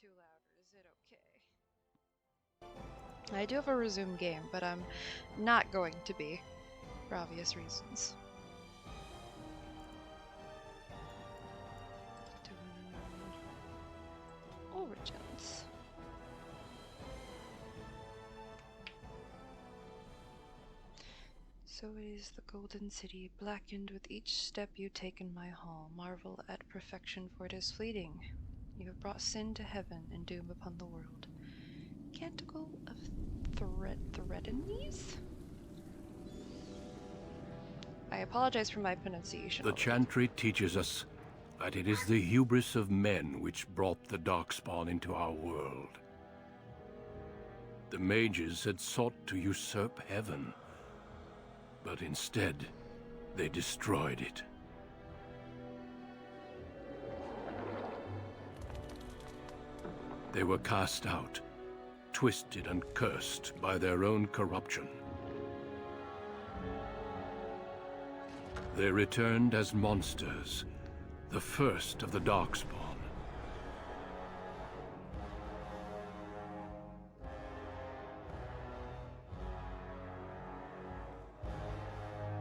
too loud, or is it okay? I do have a resume game, but I'm not going to be, for obvious reasons. Origins. So is the Golden City, blackened with each step you take in my hall. Marvel at perfection, for it is fleeting. You have brought sin to heaven and doom upon the world. Canticle of Threatenese? I apologize for my pronunciation. The Chantry teaches us that it is the hubris of men which brought the Darkspawn into our world. The mages had sought to usurp heaven, but instead, they destroyed it. They were cast out, twisted and cursed by their own corruption. They returned as monsters, the first of the Darkspawn.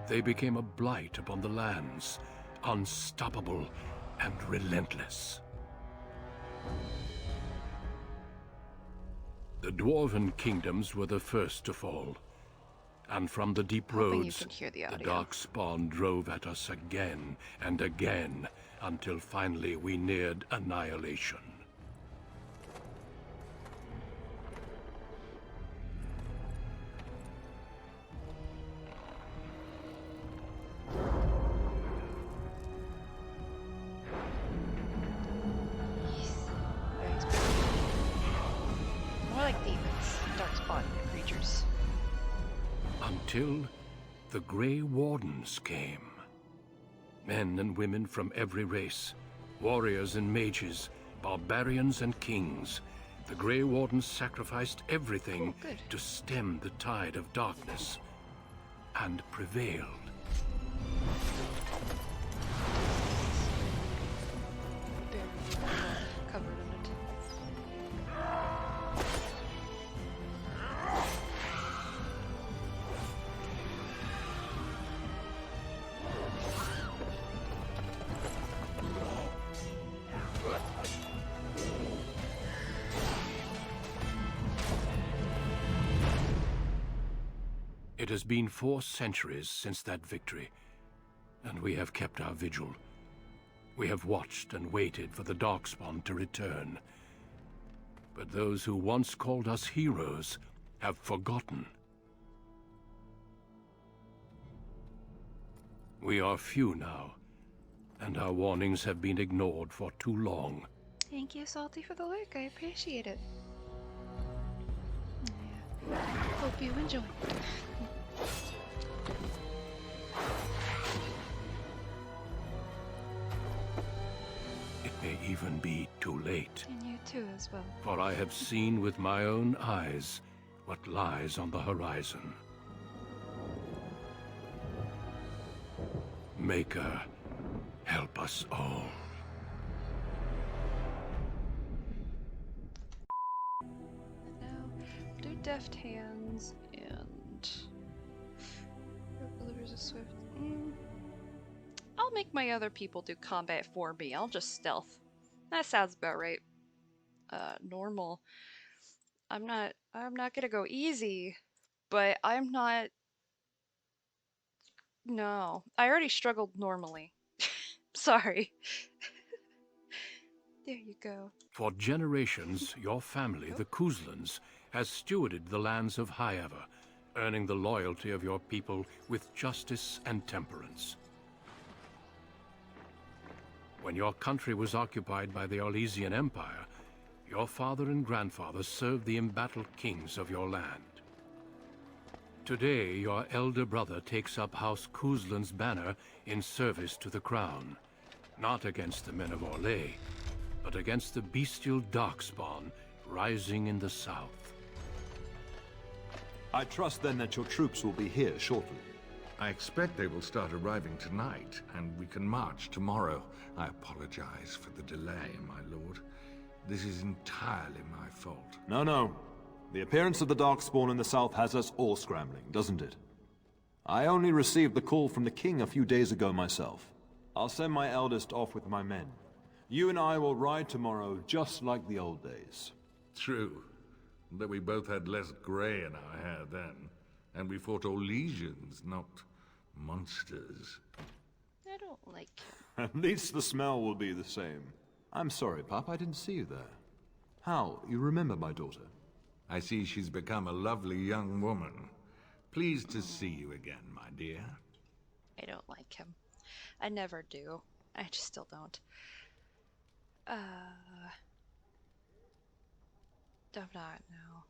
They became a blight upon the lands, unstoppable and relentless. The Dwarven kingdoms were the first to fall, and from the deep roads, the Darkspawn drove at us again and again, until finally we neared annihilation. More like demons, Darkspawn creatures. Until the Grey Wardens came. Men and women from every race, warriors and mages, barbarians and kings. The Grey Wardens sacrificed everything to stem the tide of darkness, and prevailed. Covered in it. It has been 4 centuries since that victory, and we have kept our vigil. We have watched and waited for the Darkspawn to return. But those who once called us heroes have forgotten. We are few now, and our warnings have been ignored for too long. Thank you, Salty, for the work. I appreciate it. Yeah. Hope you enjoy. It may even be too late. And you too, as well. For I have seen with my own eyes what lies on the horizon. Maker, help us all. Now, do deft hands and delivers a swift. I'll make my other people do combat for me. I'll just stealth. That sounds about right. Normal. I'm not gonna go easy, but I'm not. No, I already struggled normally. Sorry. There you go. For generations, your family, the Kuzlans, has stewarded the lands of Highever, earning the loyalty of your people with justice and temperance. When your country was occupied by the Orlesian Empire, your father and grandfather served the embattled kings of your land. Today, your elder brother takes up House Kuzlan's banner in service to the crown, not against the men of Orlais, but against the bestial Darkspawn rising in the south. I trust then that your troops will be here shortly. I expect they will start arriving tonight, and we can march tomorrow. I apologize for the delay, my lord. This is entirely my fault. No, no. The appearance of the Darkspawn in the south has us all scrambling, doesn't it? I only received the call from the king a few days ago myself. I'll send my eldest off with my men. You and I will ride tomorrow just like the old days. True. That we both had less grey in our hair then. And we fought all legions, not monsters. I don't like him. At least the smell will be the same. I'm sorry, Pop, I didn't see you there. Hal, you remember my daughter? I see she's become a lovely young woman. Pleased to see you again, my dear. I don't like him. I never do. I just still don't. I'm not, no.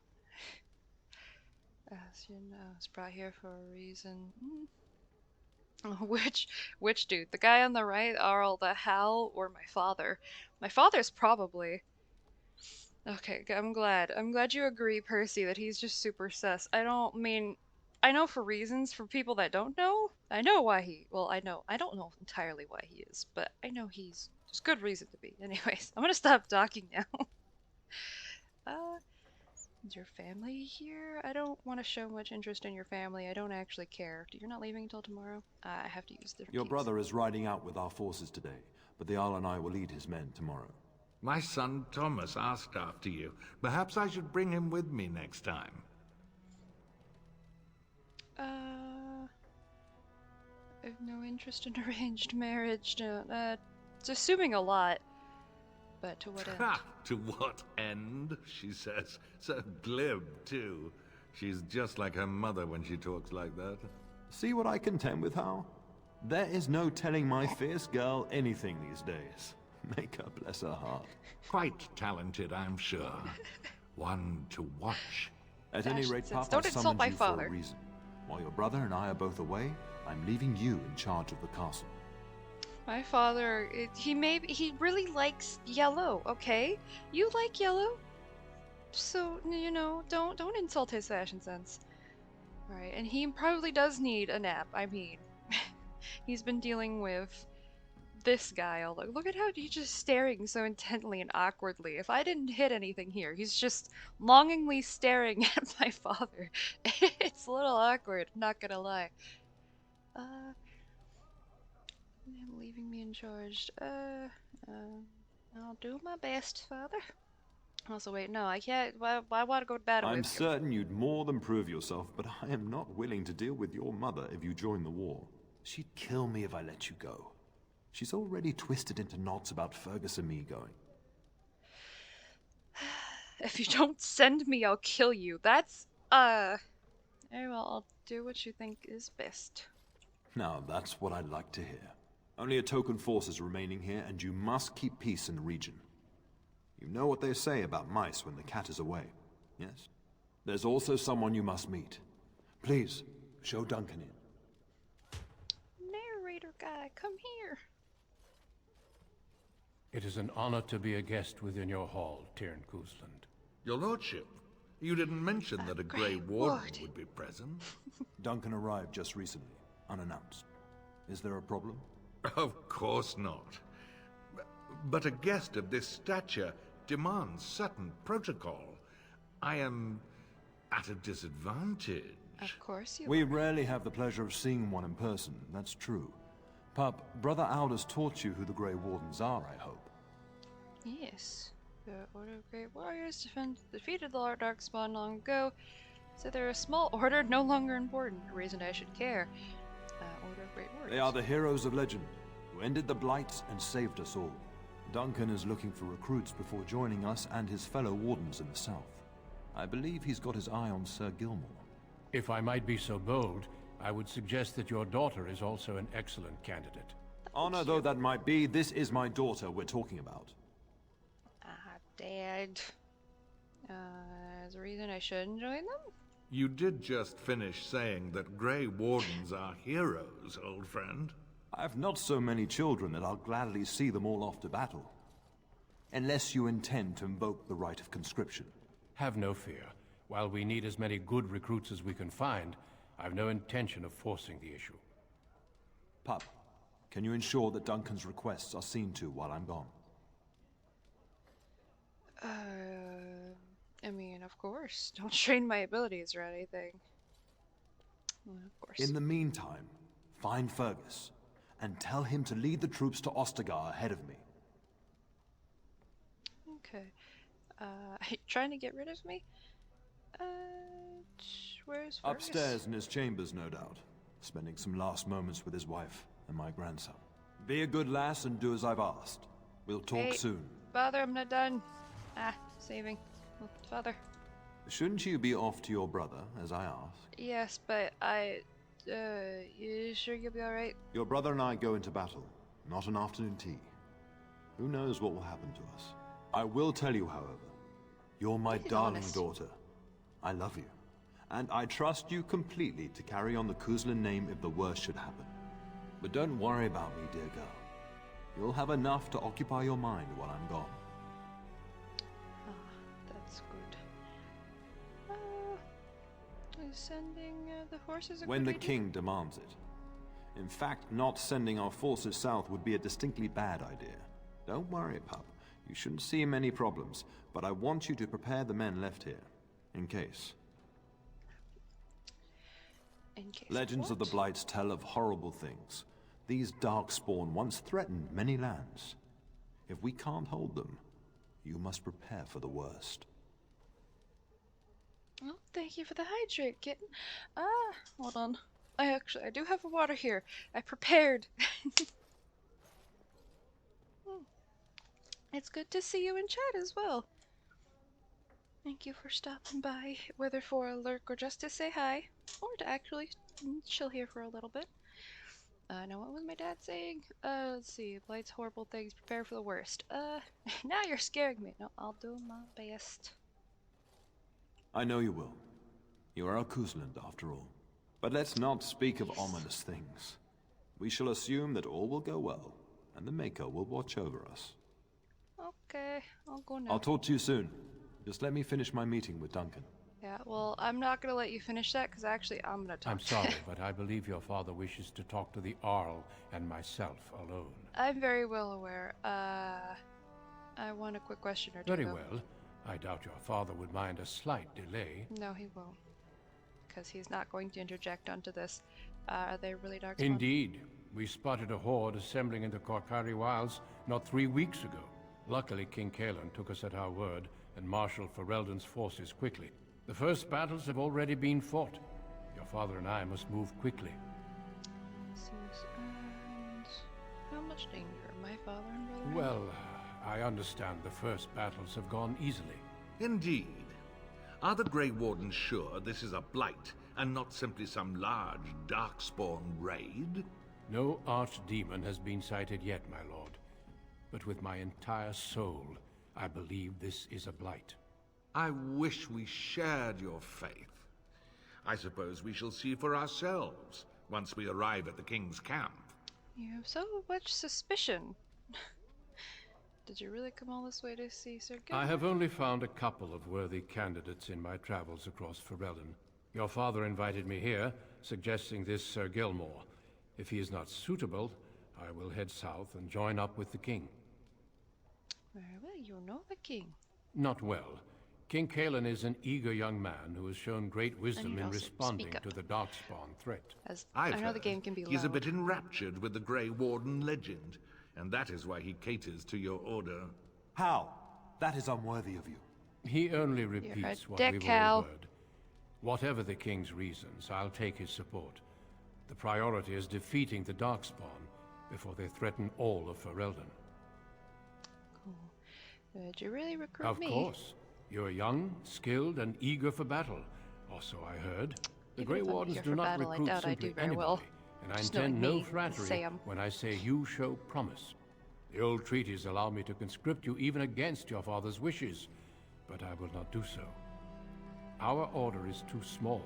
As you know, I was brought here for a reason. Which dude? The guy on the right, Arl, the Hal, or my father? My father's probably. Okay, I'm glad. I'm glad you agree, Percy, that he's just super sus. I know for reasons, for people that don't know, I know why I don't know entirely why he is, but I know there's good reason to be. Anyways, I'm gonna stop talking now. Is your family here? I don't want to show much interest in your family. I don't actually care. You're not leaving until tomorrow? I have to use different Your keys. brother is riding out with our forces today, but the Jarl and I will lead his men tomorrow. My son Thomas asked after you. Perhaps I should bring him with me next time. I have no interest in arranged marriage. No, it's assuming a lot. But to what end? Ha! To what end, she says. So glib, too. She's just like her mother when she talks like that. See what I contend with, Hal? There is no telling my fierce girl anything these days. Make her bless her heart. Quite talented, I'm sure. One to watch. At any rate, Nonsense. Papa, Don't I insult summoned my you for father. a reason. While your brother and I are both away, I'm leaving you in charge of the castle. My father, he really likes yellow, okay? You like yellow? So, you know, don't insult his fashion sense. Alright, and he probably does need a nap. I mean, he's been dealing with this guy all look at how he's just staring so intently and awkwardly. If I didn't hit anything here, he's just longingly staring at my father. It's a little awkward, not gonna lie. Him leaving me in charge. I'll do my best, father. Also, wait, no, I can't. I want to go to battle I'm with you. certain you'd more than prove yourself, but I am not willing to deal with your mother if you join the war. She'd kill me if I let you go. She's already twisted into knots about Fergus and me going. If you don't send me, I'll kill you. That's, very well, I'll do what you think is best. Now, that's what I'd like to hear. Only a token force is remaining here, and you must keep peace in the region. You know what they say about mice when the cat is away, yes? There's also someone you must meet. Please, show Duncan in. Narrator guy, come here. It is an honor to be a guest within your hall, Tyrn Cousland. Your lordship, you didn't mention that a Grey Warden would be present. Duncan arrived just recently, unannounced. Is there a problem? Of course not. But a guest of this stature demands certain protocol. I am at a disadvantage. Of course you We rarely have the pleasure of seeing one in person, that's true. Pup, Brother Aldous taught you who the Grey Wardens are, I hope. Yes. The Order of Great Warriors defeated the Lord Darkspawn long ago, so they're a small order no longer important. A reason I should care. Order of Great Warriors. They are the heroes of legend, who ended the Blight and saved us all. Duncan is looking for recruits before joining us and his fellow Wardens in the south. I believe he's got his eye on Sir Gilmore. If I might be so bold, I would suggest that your daughter is also an excellent candidate. Honor though that might be, this is my daughter we're talking about. Dad. Is there a reason I shouldn't join them? You did just finish saying that Grey Wardens are heroes, old friend. I've not so many children that I'll gladly see them all off to battle. Unless you intend to invoke the right of conscription. Have no fear. While we need as many good recruits as we can find, I've no intention of forcing the issue. Pup, can you ensure that Duncan's requests are seen to while I'm gone? of course. Don't strain my abilities or anything. Well, of course. In the meantime, find Fergus, and tell him to lead the troops to Ostagar ahead of me. Okay. Are you trying to get rid of me? Where's Fergus? Upstairs in his chambers, no doubt. Spending some last moments with his wife and my grandson. Be a good lass and do as I've asked. We'll talk Hey. soon. Father, I'm not done. Saving. Oh, Father. Shouldn't you be off to your brother, as I asked? Yes, but you sure you'll be alright? Your brother and I go into battle, not an afternoon tea. Who knows what will happen to us? I will tell you, however, you're my He's darling honest. daughter. I love you. And I trust you completely to carry on the Kuzlin name if the worst should happen. But don't worry about me, dear girl. You'll have enough to occupy your mind while I'm gone. That's good. Sending the horses a When good the idea? king demands it. In fact, not sending our forces south would be a distinctly bad idea. Don't worry, pup. You shouldn't see many problems, but I want you to prepare the men left here, in case. In case Legends of the what? Blights tell of horrible things. These Darkspawn once threatened many lands. If we can't hold them, you must prepare for the worst. Oh, thank you for the hydrate, kitten. Hold on. I do have a water here. I prepared. It's good to see you in chat as well. Thank you for stopping by, whether for a lurk or just to say hi, or to actually chill here for a little bit. Now what was my dad saying? Let's see. Blight's horrible things. Prepare for the worst. Now you're scaring me. No, I'll do my best. I know you will. You are a Kuzland, after all. But let's not speak of ominous things. We shall assume that all will go well, and the Maker will watch over us. Okay, I'll go now. I'll talk to you soon. Just let me finish my meeting with Duncan. Yeah, well, I'm not gonna let you finish that, because actually I'm gonna talk. I'm sorry, but I believe your father wishes to talk to the Arl and myself alone. I'm very well aware. I want a quick question or two. Very though. well. I doubt your father would mind a slight delay. No, he won't. Because he's not going to interject onto this. Are they really dark? Indeed. We spotted a horde assembling in the Korkari Wilds not 3 weeks ago. Luckily, King Kaelan took us at our word and marshaled Ferelden's forces quickly. The first battles have already been fought. Your father and I must move quickly. And how much danger? My father and brother? Well, I understand the first battles have gone easily. Indeed. Are the Grey Wardens sure this is a blight, and not simply some large, darkspawn raid? No archdemon has been sighted yet, my lord. But with my entire soul, I believe this is a blight. I wish we shared your faith. I suppose we shall see for ourselves once we arrive at the King's camp. You have so much suspicion. Did you really come all this way to see Sir Gilmore? I have only found a couple of worthy candidates in my travels across Ferelden. Your father invited me here, suggesting this Sir Gilmore. If he is not suitable, I will head south and join up with the king. Very well, you know the king. Not well. King Kaelan is an eager young man who has shown great wisdom you'd in also responding speak up. to the Darkspawn threat. As I've I know heard the game can be loud. he's a bit enraptured with the Grey Warden legend, and that is why he caters to your order. How? That is unworthy of you. He only a repeats what dick, we've Hal. all heard. Whatever the king's reasons, I'll take his support. The priority is defeating the Darkspawn before they threaten all of Ferelden. Did you really recruit Of me? course. You're young, skilled, and eager for battle. Also, I heard. The Even Grey if I'm Wardens here do for not battle, I recruit doubt I simply do very anybody, well. and I Just intend knowing no me, flattery Sam. when I say you show promise. The old treaties allow me to conscript you even against your father's wishes, but I will not do so. Our order is too small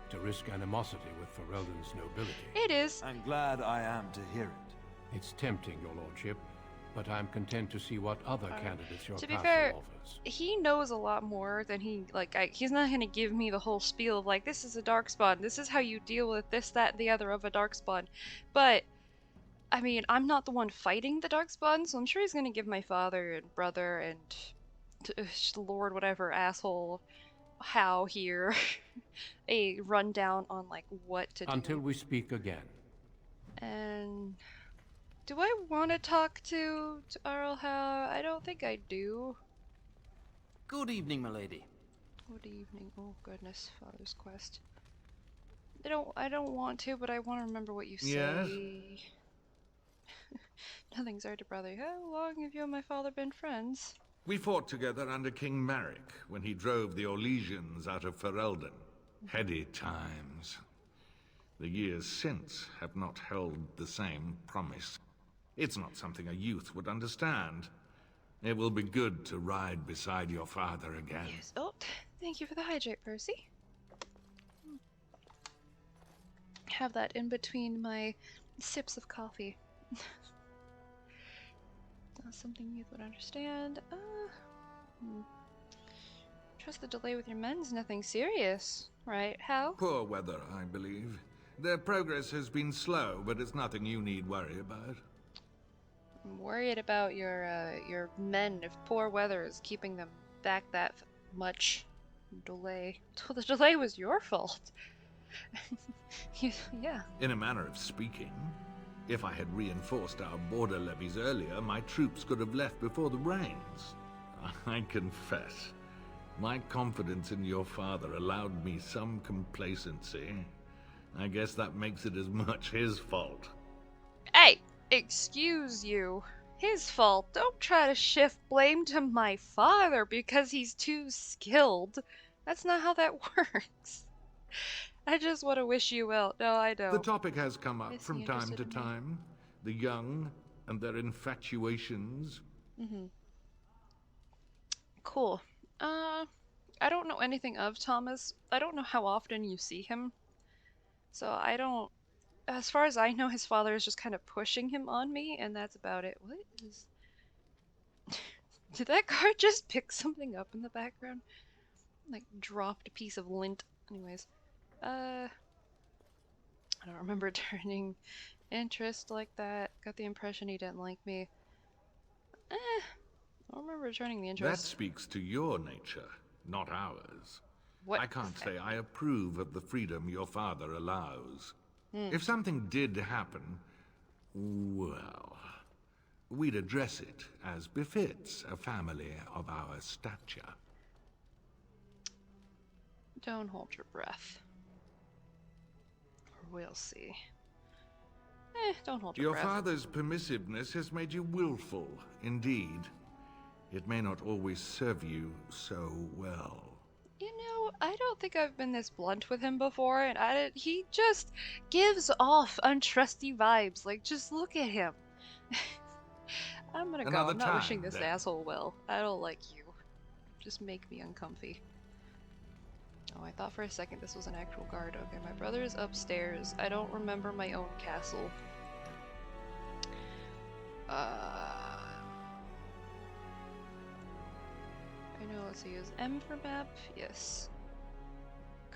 to risk animosity with Ferelden's nobility. It is. I'm glad I am to hear it. It's tempting, your lordship, but I'm content to see what other candidates your To be castle fair, offers. he knows a lot more than he's not gonna give me the whole spiel of like, this is a darkspawn, this is how you deal with this, that, and the other of a darkspawn. But I mean, I'm not the one fighting the darkspawn, so I'm sure he's gonna give my father and brother and Lord whatever asshole how here. A rundown on like what to Until do. we speak again. And do I want to talk to Arl Howe? I don't think I do. Good evening, milady. Good evening. Oh goodness, Father's Quest. I don't want to, but I want to remember what you say. Yes? Nothing, sorry to bother you. How long have you and my father been friends? We fought together under King Maric when he drove the Orlesians out of Ferelden. Heady times. The years since have not held the same promise. It's not something a youth would understand. It will be good to ride beside your father again. Yes. Oh, thank you for the hydrate, Percy. Have that in between my sips of coffee. That's something youth would understand. Trust the delay with your men's nothing serious, right? How? Poor weather, I believe. Their progress has been slow, but it's nothing you need worry about. I'm worried about your men if poor weather is keeping them back that much. Delay. So the delay was your fault. Yeah. In a manner of speaking, if I had reinforced our border levies earlier, my troops could have left before the rains. I confess, my confidence in your father allowed me some complacency. I guess that makes it as much his fault. Hey, excuse you. His fault. Don't try to shift blame to my father because he's too skilled. That's not how that works. I just want to wish you well. No, I don't. The topic has come up Is he from time to interested in me? time. The young and their infatuations. Cool. I don't know anything of Thomas. I don't know how often you see him. So I don't... As far as I know, his father is just kind of pushing him on me, and that's about it. What is... Did that guard just pick something up in the background? Like, dropped a piece of lint. Anyways. I don't remember turning interest like that. Got the impression he didn't like me. I don't remember returning the That interest. speaks to your nature, not ours. What? I can't say I approve of the freedom your father allows. If something did happen, well, we'd address it as befits a family of our stature. Don't hold your breath. Or we'll see. Don't hold your Your breath. father's permissiveness has made you willful, indeed. It may not always serve you so well. You know, I don't think I've been this blunt with him before, and he just gives off untrusty vibes. Like, just look at him. I'm gonna go. Another I'm not wishing time, this then. asshole well. I don't like you. Just make me uncomfy. Oh, I thought for a second this was an actual guard. Okay, my brother is upstairs. I don't remember my own castle. I know, let's see, is M for map? Yes.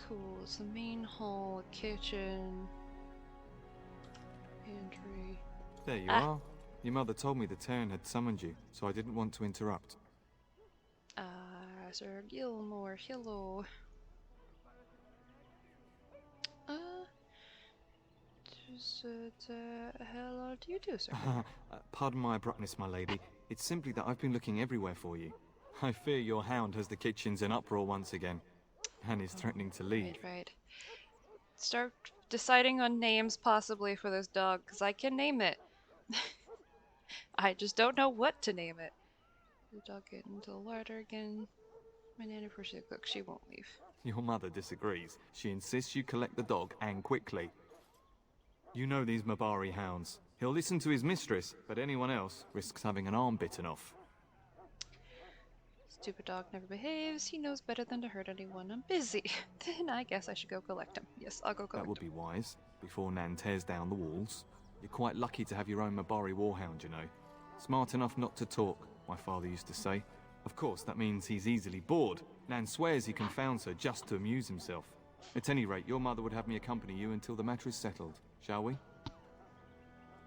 Cool, it's the main hall, kitchen, pantry. There you are. Your mother told me the Terran had summoned you, so I didn't want to interrupt. Sir Gilmore, hello. Hello to you too, sir. Pardon my abruptness, my lady. It's simply that I've been looking everywhere for you. I fear your hound has the kitchens in uproar once again, and is threatening to leave. Right. Start deciding on names possibly for this dog, because I can name it. I just don't know what to name it. The dog get into the water again. My nanny before she cooks, she won't leave. Your mother disagrees. She insists you collect the dog, and quickly. You know these Mabari hounds. He'll listen to his mistress, but anyone else risks having an arm bitten off. Stupid dog never behaves. He knows better than to hurt anyone. I'm busy. Then I guess I should go collect him. Yes, I'll go collect That would him. be wise, before Nan tears down the walls. You're quite lucky to have your own Mabari warhound, you know. Smart enough not to talk, my father used to say. Of course, that means he's easily bored. Nan swears he confounds her just to amuse himself. At any rate, your mother would have me accompany you until the matter is settled, shall we?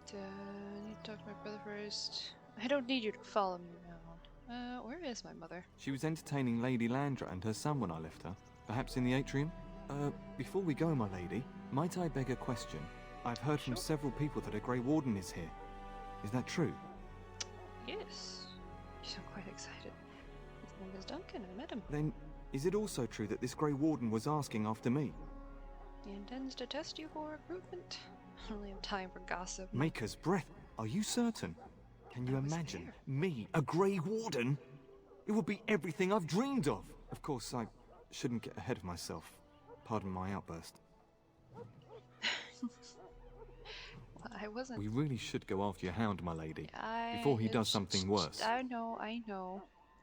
I need to talk to my brother first. I don't need you to follow me around. Where is my mother? She was entertaining Lady Landra and her son when I left her. Perhaps in the atrium? Before we go, my lady, might I beg a question? I've heard from several people that a Grey Warden is here. Is that true? Yes. You sound quite excited. His name is Duncan. I met him. Then, is it also true that this Grey Warden was asking after me? He intends to test you for recruitment. I don't really have time for gossip. Maker's breath. Are you certain? Can you I was imagine there. me, a Grey Warden? It would be everything I've dreamed of. Of course, I shouldn't get ahead of myself. Pardon my outburst. Well, I wasn't. We really should go after your hound, my lady. I, before he does something worse. I know.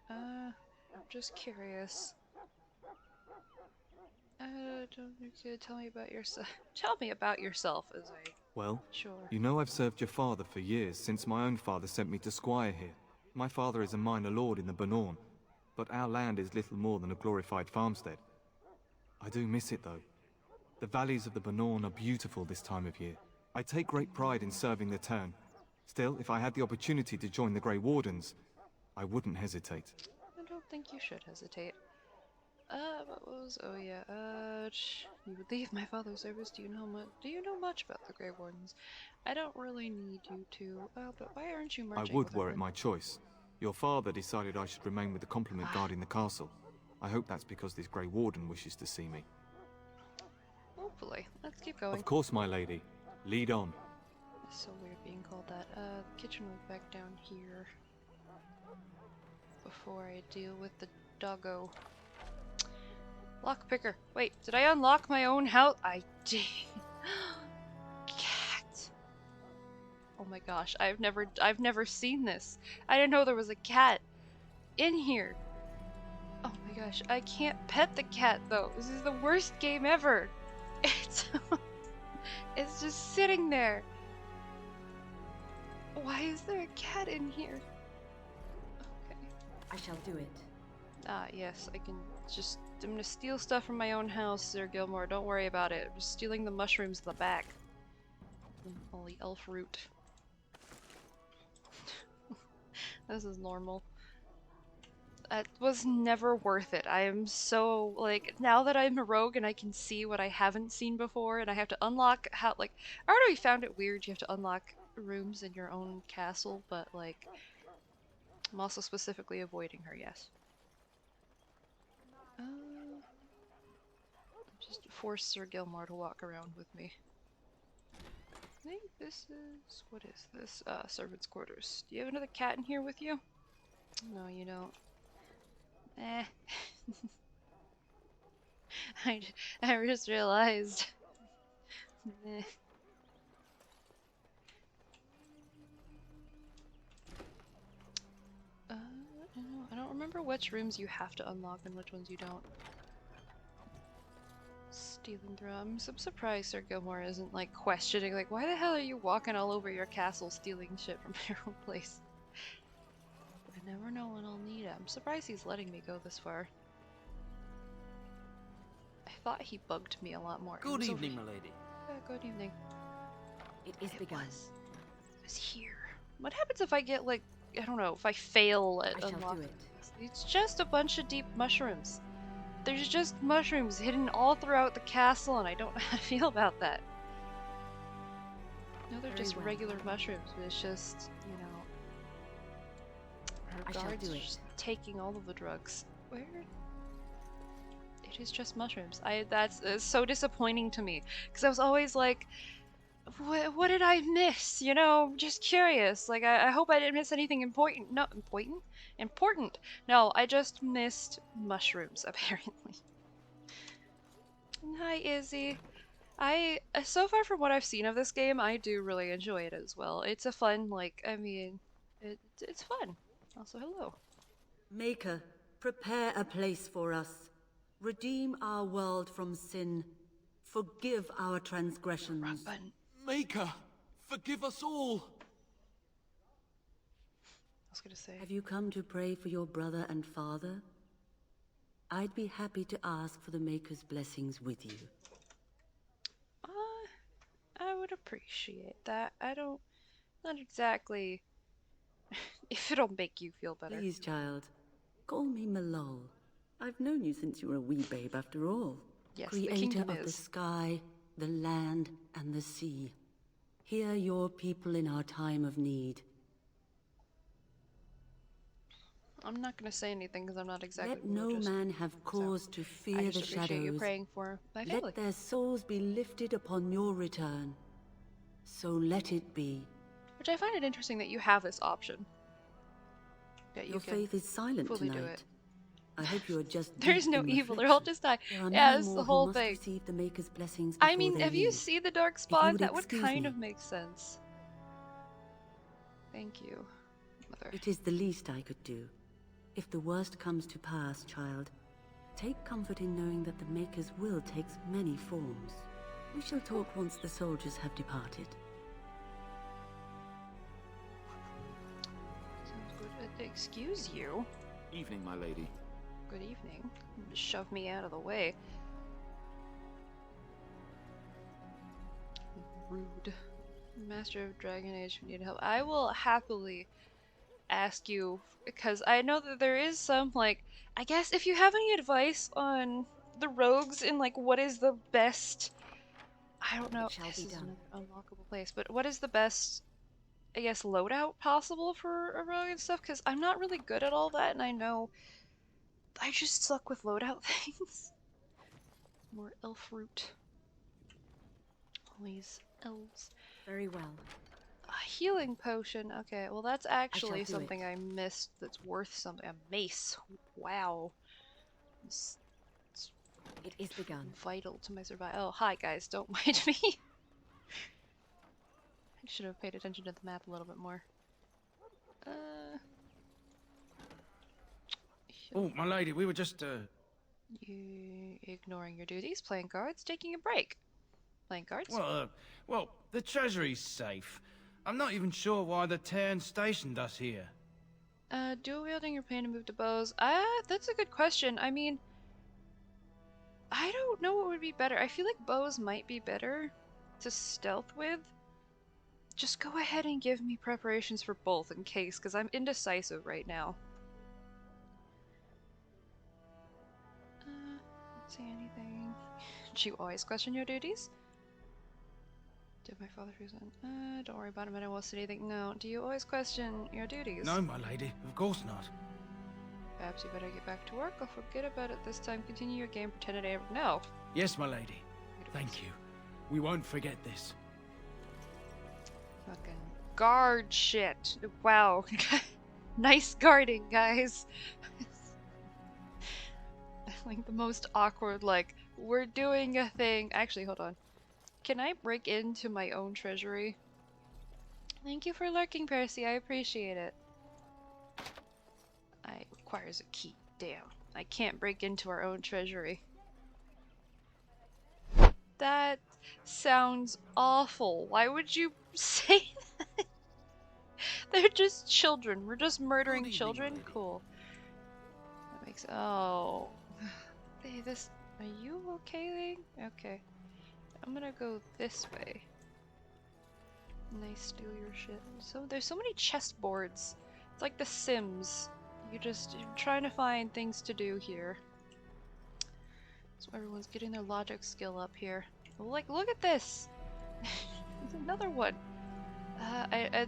I'm just curious. Don't you could tell me about yourself. Tell me about yourself, as I. Well, Sure. you know I've served your father for years, since my own father sent me to squire here. My father is a minor lord in the Bannorn, but our land is little more than a glorified farmstead. I do miss it, though. The valleys of the Bannorn are beautiful this time of year. I take great pride in serving the town. Still, if I had the opportunity to join the Grey Wardens, I wouldn't hesitate. I don't think you should hesitate. What was? Oh yeah. You would leave my father's service. Do you know much about the Grey Wardens? I don't really need you to. But why aren't you merging I would with were it everyone? my choice. Your father decided I should remain with the complement guarding the castle. I hope that's because this Grey Warden wishes to see me. Hopefully. Let's keep going. Of course, my lady. Lead on. It's so weird being called that. The kitchen was back down here. Before I deal with the doggo. Lockpicker. Wait, did I unlock my own house? I did. Cat. Oh my gosh, I've never seen this. I didn't know there was a cat in here. Oh my gosh, I can't pet the cat though. This is the worst game ever. It's just sitting there. Why is there a cat in here? Okay. I shall do it. Ah, yes, I'm gonna steal stuff from my own house, Sir Gilmore. Don't worry about it. I'm just stealing the mushrooms in the back. And all the elf root. This is normal. That was never worth it. I am so, like, now that I'm a rogue and I can see what I haven't seen before, and I have to unlock how, like, I already found it weird you have to unlock rooms in your own castle, but, like, I'm also specifically avoiding her, yes. Just force Sir Gilmore to walk around with me. I think this is, what is this? Servant's quarters. Do you have another cat in here with you? No, you don't. Eh. I just realized. Eh. I don't remember which rooms you have to unlock and which ones you don't. Stealing through. I'm surprised Sir Gilmore isn't like questioning, like, why the hell are you walking all over your castle stealing shit from your own place? I never know when I'll need it. I'm surprised he's letting me go this far. I thought he bugged me a lot more. It Good was evening, over- milady. Good evening. It is begun. It was here. What happens if I get, like, I don't know, if I fail I at shall do unlocking? it. It's just a bunch of deep mushrooms. There's just mushrooms hidden all throughout the castle, and I don't know how to feel about that. No, they're Very just well. regular mushrooms, but it's just, you know, our I shall guards do are it. just taking all of the drugs. Where? It is just mushrooms. That's it's so disappointing to me, because I was always like, what did I miss? You know, just curious. Like, I hope I didn't miss anything important. No, important? Important. No, I just missed mushrooms, apparently. Hi, Izzy. So far from what I've seen of this game, I do really enjoy it as well. It's a fun, like, I mean, it's fun. Also, hello. Maker, prepare a place for us. Redeem our world from sin. Forgive our Wrong transgressions. button. Maker, forgive us all! I was gonna say. Have you come to pray for your brother and father? I'd be happy to ask for the Maker's blessings with you. I would appreciate that. Not exactly. If it'll make you feel better. Please, child. Call me Malol. I've known you since you were a wee babe after all. Yes, the Creator kingdom of the is. sky, the land, and the sea. Hear your people in our time of need. I'm not gonna say anything because I'm not exactly Let no religious. man have cause to I fear just the appreciate you shadows. praying for my family. Let their souls be lifted upon your return. So let it be. Which I find it interesting that you have this option. That you Your can faith is silent fully do tonight. it. I hope you are just There's deep no in evil. They're all reflection. just dying. There are Yeah, many it's more the who whole must thing. receive the Maker's blessings I before mean, they if you leave. see the dark you spot, would that would excuse kind me. of make sense. Thank you, Mother. It is the least I could do. If the worst comes to pass, child, take comfort in knowing that the Maker's will takes many forms. We shall talk once the soldiers have departed. Sounds good. Excuse you. Evening, my lady. Good evening. Just shove me out of the way. Rude. Master of Dragon Age, who need help. I will happily ask you, because I know that there is some, like, I guess if you have any advice on the rogues and, like, what is the best, I don't know, It shall this be is done. an unlockable place, but what is the best, I guess, loadout possible for a rogue and stuff? Because I'm not really good at all that, and I know I just suck with loadout things. More elf root. All these elves. Very well. A healing potion. Okay, well that's actually do something it. I missed that's worth something. A mace. Wow. It's It is begun. vital to my survival. Oh, hi guys, don't mind me. I should have paid attention to the map a little bit more. Oh, my lady, we were just, You ignoring your duties, playing cards, taking a break. Playing cards? well, the treasury's safe. I'm not even sure why the Terran stationed us here. Dual wielding or plan to move to bows? That's a good question. I mean, I don't know what would be better. I feel like bows might be better to stealth with. Just go ahead and give me preparations for both in case, because I'm indecisive right now. Don't see anything. Do you always question your duties? Did my father reason? Don't worry about him. I don't want to say anything. No. Do you always question your duties? No, my lady, of course not. Perhaps you better get back to work or forget about it this time. Continue your game, pretend it ever. No. Yes, my lady. Thank you. We won't forget this. Fucking guard shit. Wow. Nice guarding, guys. Like the most awkward, like, we're doing a thing. Actually, hold on. Can I break into my own treasury? Thank you for lurking, Percy. I appreciate it. It requires a key. Damn. I can't break into our own treasury. That sounds awful. Why would you say that? They're just children. We're just murdering children? Cool. That makes... Oh. Hey, this... Are you okay, Ling? Okay. I'm gonna go this way. And I steal your shit. So there's so many chessboards. It's like The Sims. You're trying to find things to do here. So everyone's getting their logic skill up here. Like, look at this! There's another one!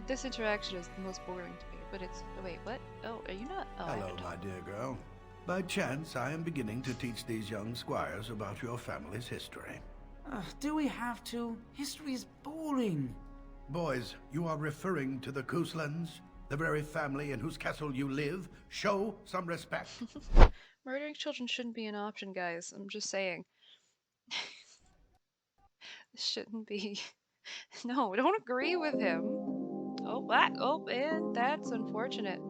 This interaction is the most boring to me, but it's... Wait, what? Oh, are you not? Oh, I Hello, haven't my talked. dear girl. By chance, I am beginning to teach these young squires about your family's history. Do we have to? History is boring. Boys, you are referring to the Couslands, the very family in whose castle you live. Show some respect. Murdering children shouldn't be an option, guys. I'm just saying. This shouldn't be. No, don't agree with him. Oh, and that's unfortunate.